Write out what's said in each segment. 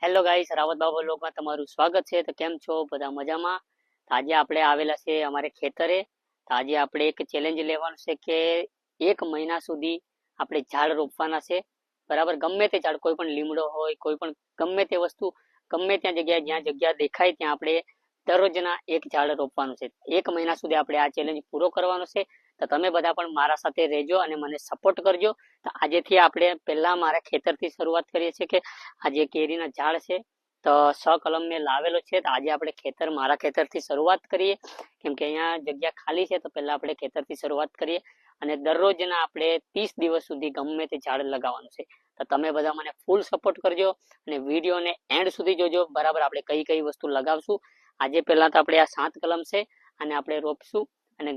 Hello guys, Rawat બાબા વ્લોગમાં તમારું સ્વાગત છે. તો કેમ છો બધા? મજામાં? તો આજે આપણે આવેલા છે અમારે ખેતરે. તો આજે આપણે એક ચેલેન્જ લેવાનું છે કે 1 મહિના સુધી આપણે ઝાડ રોપવાના છે. બરાબર, ગમે તે ઝાડ, કોઈ પણ લીમડો હોય, કોઈ પણ ગમે તે વસ્તુ, ગમે ત્યાં જગ્યાએ જ્યાં જગ્યા દેખાય ત્યાં આપણે દરરોજના એક ઝાડ રોપવાનું છે. 1 મહિના સુધી આપણે આ ચેલેન્જ પૂરો કરવાનો છે. તો તમે બધા પણ મારા સાથે રહેજો અને મને સપોર્ટ કરજો. તો આજેથી આપણે પહેલા મારા ખેતરથી શરૂઆત કરીએ છીએ કે આ જે કેરીના ઝાડ છે તો 100 કલમ મેં લાવેલો છે. તો આજે આપણે મારા ખેતરથી શરૂઆત કરીએ, કેમ કે અહીંયા જગ્યા ખાલી છે. તો પહેલા આપણે ખેતરથી શરૂઆત કરીએ અને દરરોજના આપણે 30 દિવસ સુધી ગમે તે ઝાડ લગાવવાનું છે. તો તમે બધા મને ફૂલ સપોર્ટ કરજો અને વિડીયોને એન્ડ સુધી જોજો. બરાબર, આપણે કઈ કઈ વસ્તુ લગાવશું. આજે પહેલા તો આપણે આ 7 કલમ છે અને આપણે રોપશું, અને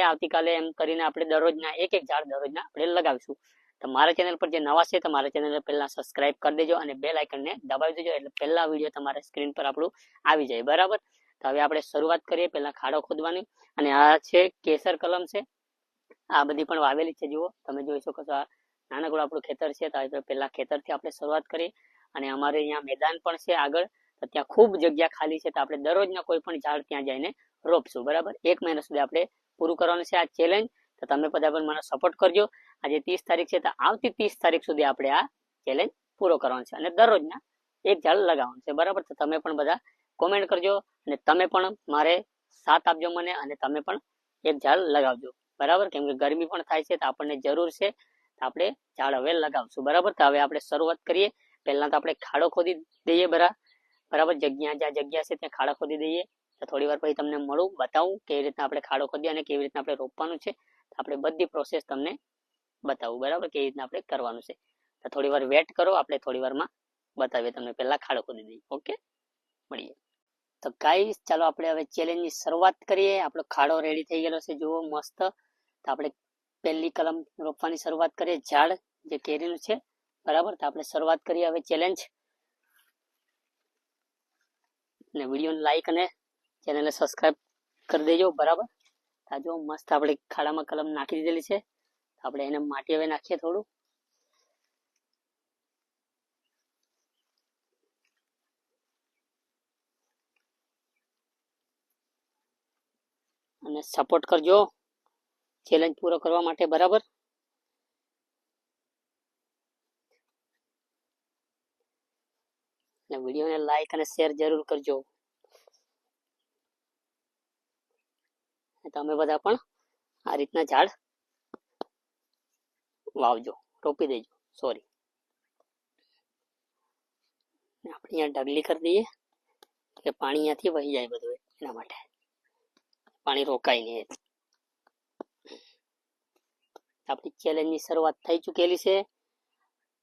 આવતીકાલે એમ કરીને આપણે દરરોજના એક ઝાડ દરરોજના આપણે લગાવીશું. તો મારા ચેનલ પર જે નવા છે તો મારા ચેનલને પહેલા સબસ્ક્રાઇબ કરી દેજો અને બેલ આઇકનને દબાવી દેજો, એટલે પહેલા વિડીયો તમારા સ્ક્રીન પર આપણું આવી જાય. બરાબર, તો હવે આપણે શરૂઆત કરીએ. પહેલા ખાડો ખોદવાની, અને આ છે કેસર કલમ છે. આ બધી પણ વાવેલી છે. જુઓ, તમે જોઈ શકો છો, આ નાનકડું આપણું ખેતર છે. તો પહેલા ખેતરથી આપણે શરૂઆત કરીએ. અને અમારે અહીંયા મેદાન પણ છે આગળ, તો ત્યાં ખૂબ જગ્યા ખાલી છે. તો આપણે દરરોજના કોઈ પણ ઝાડ ત્યાં જઈને રોપશું. બરાબર, 1 મહિના સુધી આપણે પૂરું કરવાનું છે આ ચેલેન્જ. તો તમે બધા પણ મને સપોર્ટ કરજો. આજે 30 તારીખ છે, તો આવતી 30 તારીખ સુધી આપણે આ ચેલેન્જ પૂરો કરવાનો છે અને દરરોજના એક ઝાડ લગાવવાનું છે. બરાબર, તો તમે પણ બધા કોમેન્ટ કરજો અને તમે પણ મારે સાથ આપજો મને, અને તમે પણ એક ઝાડ લગાવજો. બરાબર, કેમ કે ગરમી પણ થાય છે તો આપણને જરૂર છે, તો આપણે ઝાડ હવે લગાવશું. બરાબર, તો હવે આપણે શરૂઆત કરીએ. પહેલા તો આપણે ખાડો ખોદી દઈએ. બરાબર, જ્યાં જગ્યા છે ત્યાં ખાડો ખોદી દઈએ. તો થોડી વાર પછી તમને બતાવું કેવી રીતના આપણે ખાડો ખોદીએ અને કેવી રીતના આપણે રોપવાનું છે. આપણે બધી પ્રોસેસ તમને બતાવું. બરાબર, કેવી રીતના આપણે કરવાનું છે. તો થોડી વાર વેટ કરો, આપણે થોડી વારમાં બતાવીએ તમને. પહેલા ખાડો ખોદી દઈએ. ઓકે, મળીએ. તો ગાઈસ, ચાલો આપણે હવે ચેલેન્જની શરૂઆત કરીએ. આપણો ખાડો રેડી થઈ ગયેલો છે, જુઓ મસ્ત. તો આપણે પહેલી કલમ રોપવાની શરૂઆત કરીએ, ઝાડ જે કેરીનું છે. બરાબર, તો આપણે શરૂઆત કરીએ હવે ચેલેન્જ. અને વિડીયોને લાઈક અને ચેનલને સબસ્ક્રાઇબ કરી દેજો. બરાબર, આ જો મસ્ત આપણે ખાડામાં કલમ નાખી દીધેલી છે. આપણે એને માટી હવે નાખીએ થોડું. અને સપોર્ટ કરજો ચેલેન્જ પૂરો કરવા માટે. બરાબર, અને વિડીયોને લાઈક અને શેર જરૂર કરજો. તમે બધા પણ આ રીતના ઝાડ વાવજો, રોપી દેજો. સોરી, આપણે અહીંયા ઢગલી કરી દઈએ કે પાણી અહીંયાથી વહી જાય બધું, એના માટે પાણી રોકાય નહીં. આપણી ચેલેન્જની શરૂઆત થઈ ચૂકેલી છે.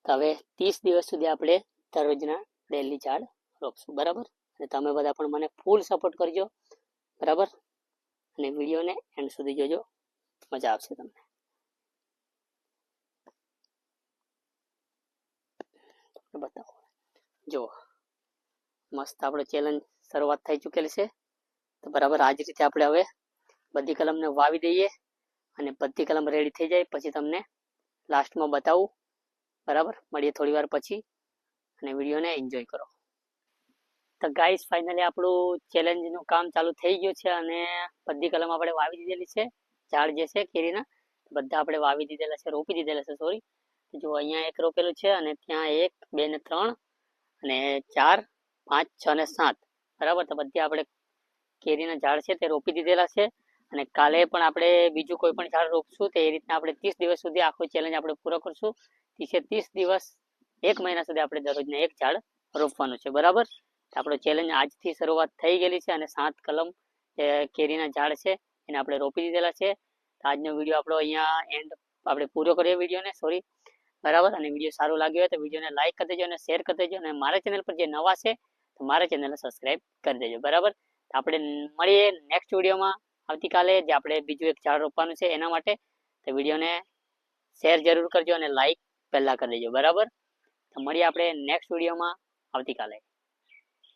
તો હવે 30 દિવસ સુધી આપણે દરરોજના ડેલી ઝાડ રોપશું. બરાબર, અને તમે બધા પણ મને ફૂલ સપોર્ટ કરજો. બરાબર, અને વિડીયોને એન્ડ સુધી જોજો, મજા આવશે તમને. બતાવો, જો મસ્ત આપણો ચેલેન્જ શરૂઆત થઈ ચૂકેલી છે. તો બરાબર, આ જ રીતે આપણે હવે બધી કલમને વાવી દઈએ, અને બધી કલમ રેડી થઈ જાય પછી તમને લાસ્ટમાં બતાવું. બરાબર, મળીએ થોડી વાર પછી, અને વિડીયોને એન્જોય કરો. તો ગાઈસ, ફાઇનલી આપણું ચેલેન્જનું કામ ચાલુ થઈ ગયું છે, અને બધી કલમ આપણે વાવી દીધેલી છે. ઝાડ જે છે કેરીના બધા આપણે વાવી દીધેલા છે, રોપી દીધેલા છે. સોરી, જો અહીંયા એક રોપેલું છે, અને ત્યાં 1, 2 ને 3 અને 4, 5, 6 ને 7. બરાબર, તો બધી આપણે કેરીના ઝાડ છે તે રોપી દીધેલા છે. અને કાલે પણ આપણે બીજું કોઈ પણ ઝાડ રોપશું. તો એ રીતના આપણે 30 દિવસ સુધી આખો ચેલેન્જ આપણે પૂરો કરશું. 30 દિવસ 1 મહિના સુધી આપણે દરરોજના એક ઝાડ રોપવાનું છે. બરાબર, આપણો ચેલેન્જ આજથી શરૂઆત થઈ ગયેલી છે, અને 7 કલમ કેરીના ઝાડ છે એને આપણે રોપી દીધેલા છે. આજનો વિડીયો આપણો અહીંયા એન્ડ આપણે પૂરો કરીએ વિડીયોને. સોરી, બરાબર, અને વિડીયો સારો લાગ્યો હોય તો વિડીયોને લાઈક કરી દેજો અને શેર કરી દેજો. અને મારા ચેનલ પર જે નવા છે તો મારા ચેનલને સબસ્ક્રાઇબ કરી દેજો. બરાબર, આપણે મળીએ નેક્સ્ટ વિડીયોમાં આવતીકાલે, જે આપણે બીજું એક ઝાડ રોપવાનું છે એના માટે. તો વિડીયોને શેર જરૂર કરજો અને લાઈક પહેલા કરી દેજો. બરાબર, તો મળીએ આપણે નેક્સ્ટ વિડીયોમાં આવતીકાલે.